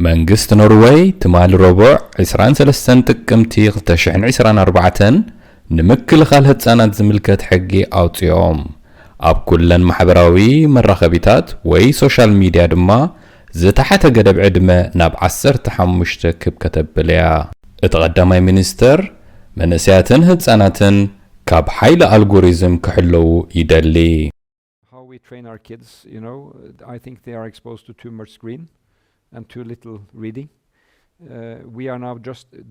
መንግስት ኖርዌይ ትማል ረቡዕ 23 ጥቅምቲ 2024 ንምክልኻል ህጻናት ዝምልከት ሕጊ ኣውጽኦም ኣብ ኩለን ማሕበራዊ መራኸቢታት ወይ ሶሻል ሚድያ ድማ ዝተሓተ ገደብ ዕድመ ናብ 15 ክብ ከተብልያ እቲ ቀዳማይ ሚኒስተር መንእስያትን ህጻናትን ካብ ሓይሊ ኣልጎሪዝም ክሕለዉ ይደሊ How we train our kids, I think they are exposed to too much screen and too little reading. We are now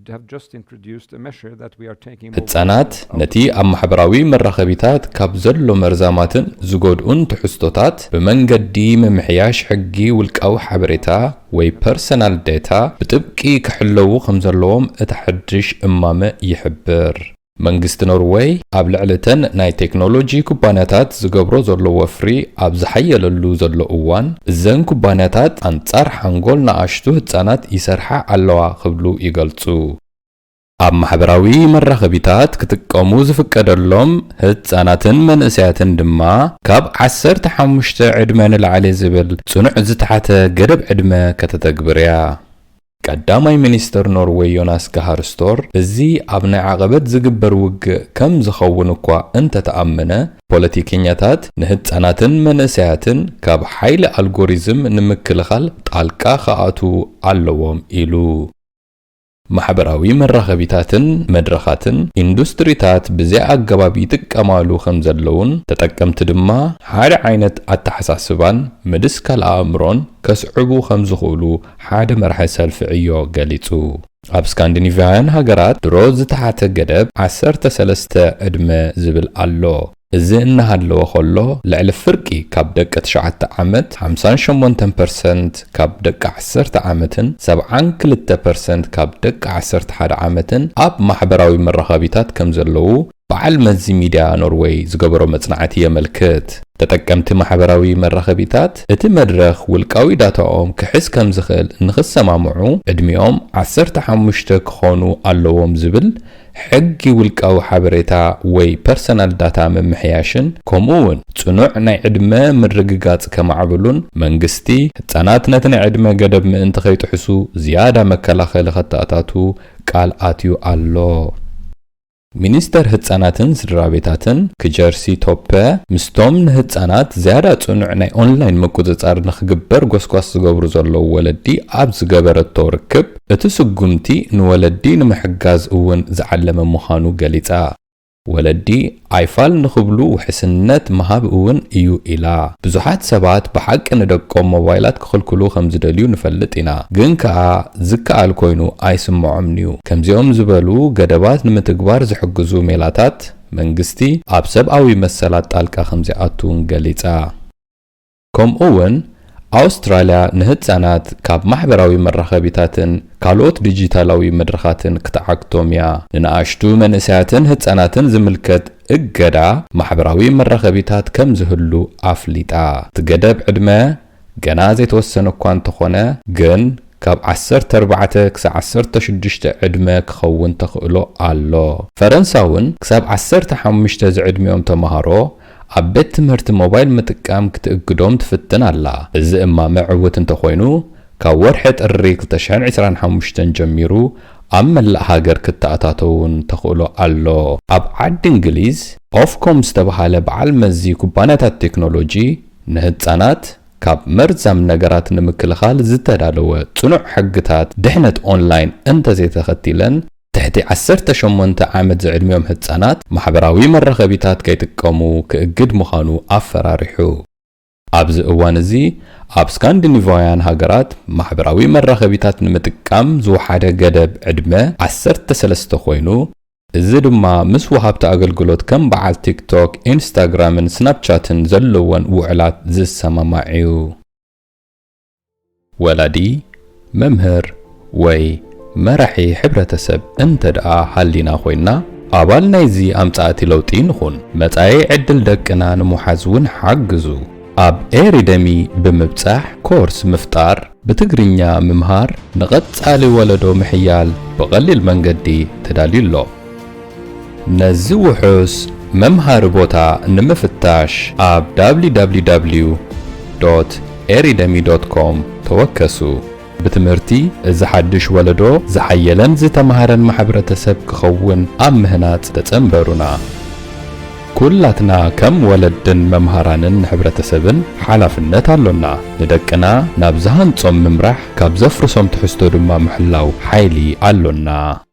have just introduced a measure that we are taking. ህጻናት ነቲ ኣብ ማሕበራዊ መራኸቢታት ካብ ዘሎ መርዛማትን ዝጎድኡን ትሕዝቶታት ብመንገዲ ምምሕያሽ ሕጊ ውልቃዊ ሓበሬታ ወይ ፐርሰናል ዴታ ብጥብቂ ክሕለዉ ከም ዘለዎም እቲ ሓድሽ እማመ ይሕብር። መንግስት ኖርዌይ ኣብ ልዕልተን ናይ ቴክኖሎጂ ኩባንያታት ዝገብሮ ዘሎ ወፍሪ ኣብ ዝሓየለሉ ዘሎ እዋን እዘን ኩባንያታት ኣንጻር ሓንጎል ንኣሽቱ ህጻናት ይሰርሓ ኣለዋ ክብሉ ይገልጹ። ኣብ ማሕበራዊ መራኸቢታት ክጥቀሙ ዝፍቀደሎም ህጻናትን መንእስያትን ድማ ካብ 15 ዕድመ ንላዕሊ ዝብል ጽኑዕ ዝተሓተ ገደብ ዕድመ ከተተግብርያ። ቀዳማይ ሚኒስተር ኖርዌይ ዮናስ ጋሃርስቶር እዚ ኣብ ናይ ዓቐበት ዝግበር ውግእ ከም ዝኸውን እኳ እንተተኣመነ ፖለቲከኛታት ንህጻናትን መንእስያትን ካብ ሓይሊ ኣልጎሪዝም ንምክልኻል ጣልቃ ከኣትዉ ኣለዎም ኢሉ። ማሕበራዊ መራኸቢታትን መድረኻትን ኢንዱስትሪታት ብዘይ ኣገባብ ይጥቀማሉ ከም ዘለውን ተጠቀምቲ ድማ ሓደ ዓይነት ኣተሓሳስባን ምድስካል ኣእምሮን ከስዕቡ ከም ዝኽእሉ ሓደ መርሐ ሰልፊ ዕዮ ገሊጹ። ኣብ ስካንዲኔቭያን ሃገራት ድሮ ዝተሓተ ገደብ 13 ዕድመ ዝብል ኣሎ። እዚ እናሃለወ ኸሎ ልዕሊ ፍርቂ ካብ ደቂ 9 ዓመት 58% ካብ ደቂ 10 ዓመትን 72% ካብ ደቂ 11 ዓመትን ኣብ ማሕበራዊ መራኸቢታት ከም ዘለዉ በዓል መዚ ሚድያ ኖርዌይ ዝገበሮ መጽናዕቲ የመልክት። ተጠቀምቲ ማሕበራዊ መራኸቢታት እቲ መድረኽ ውልቃዊ ዳታኦም ክሕዝ ከም ዝኽእል ንኽሰማምዑ ዕድሚኦም 15 ክኾኑ ኣለዎም ዝብል ሕጊ ውልቃዊ ሓበሬታ ወይ ፐርሰናል ዳታ ምምሕያሽን ከምኡውን ጽኑዕ ናይ ዕድመ ምርግጋጽ ከማዕብሉን መንግስቲ ህጻናት ነቲ ናይ ዕድመ ገደብ ምእንቲ ኸይጥሕሱ ዝያዳ መከላኸሊ ኸተኣታቱ ቃል ኣትዩ ኣሎ። ሚኒስተር ህጻናትን ስድራቤታትን ክጀርሲ ቶፐ ምስቶም ንህጻናት ዝያዳ ጽኑዕ ናይ ኦንላይን መቆጻጸር ንኽግበር ጎስጓስ ዝገብሩ ዘለዉ ወለዲ ኣብ ዝገበረቶ ርክብ እቲ ስጉምቲ ንወለዲ ንምሕጋዝ እውን ዝዓለመ ምዃኑ ገሊጻ። ወለዲ ኣይፋል ንኽብሉ ውሕስነት መሃብ እውን እዩ ኢላ። ብዙሓት ሰባት ብሓቂ ንደቆም ሞባይላት ክኽልክሉ ከም ዝደልዩ ንፈልጥ ኢና፣ ግን ከዓ ዝከኣል ኮይኑ ኣይስምዖም እዩ። ከምዚኦም ዝበሉ ገደባት ንምትግባር ዝሕግዙ ሜላታት መንግስቲ ኣብ ሰብኣዊ መሰላት ጣልቃ ከም ዝኣቱን ገሊጻ። ከምኡውን ኣውስትራልያ ንህጻናት ካብ ማሕበራዊ መራኸቢታትን ካልኦት ዲጂታላዊ መድረኻትን ክትዓግቶም እያ። ንኣሽቱ መንእስያትን ህጻናትን ዝምልከት እገዳ ማሕበራዊ መራኸቢታት ከም ዝህሉ ኣፍሊጣ። እቲ ገደብ ዕድመ ገና ዘይተወሰነ እኳ እንተኾነ ግን ካብ 14 ክሳብ 16 ዕድመ ክኸውን ተኽእሎ ኣሎ። ፈረንሳውን ክሳብ 15 ዝዕድሚኦም ተምሃሮ ኣብ ቤት ትምህርቲ ሞባይል ምጥቃም ክትእግዶም ትፍትን ኣላ። እዚ እማመ ዕውት እንተኾይኑ ካብ ወርሒ ጥሪ 2025 ጀሚሩ ኣብ መላእ ሃገር ክትኣታተውን ተኽእሎ ኣሎ። ኣብ ዓዲ እንግሊዝ ኦፍኮም ዝተባሃለ በዓል መዚ ኩባንያታት ቴክኖሎጂ ንህጻናት ካብ መርዛም ነገራት ንምክልኻል ዝተዳለወ ጽኑዕ ሕግታት ድሕነት ኦንላይን እንተዘይተኸቲለን ትሕቲ 18 ዓመት ዝዕድሚዮም ህጻናት ማሕበራዊ መራኸቢታት ከይጥቀሙ ክእግድ ምዃኑ ኣፈራሪሑ። ኣብዚ እዋን እዚ ኣብ ስካንዲኔቭያን ሃገራት ማሕበራዊ መራኸቢታት ንምጥቃም ዝወሓደ ገደብ ዕድመ 13 ኮይኑ እዚ ድማ ምስ ወሃብቲ ኣገልግሎት ከም በዓል ቲክቶክ፣ ኢንስታግራምን ስናፕቻትን ዘለወን ውዕላት ዝሰማማዕዩ። ወላዲ መምህር ወይ መራሒ ሕብረተሰብ እንተ ደኣ ሃሊና ኮይና ኣባል ናይዚ ኣምጻእቲ ለውጢ ንኹን። መጻኢ ዕድል ደቅና ንምሓዝ እውን ሓግዙ። ኣብ ኤሪደሚ ብምብጻሕ ኮርስ ምፍጣር ብትግርኛ ምምሃር ንቐጻሊ ወለዶ ምሕያል ብቐሊል መንገዲ ተዳልዩሎ። ነዚ ውሑስ መምሃሪ ቦታ ንምፍታሽ ኣብ www.eridemi.com ተወከሱ። بتمرتي إذا حدش ولدو زحيلن زتمهرن محبرتسب كخون أم مهنات تتنبرونا كلاتنا كم ولدن ممهرانن حبرتسبن حلافنت اللونا ندكنا نابزهان تصم ممرح كابزفرسوم تحستو دما محلاو حيلي اللونا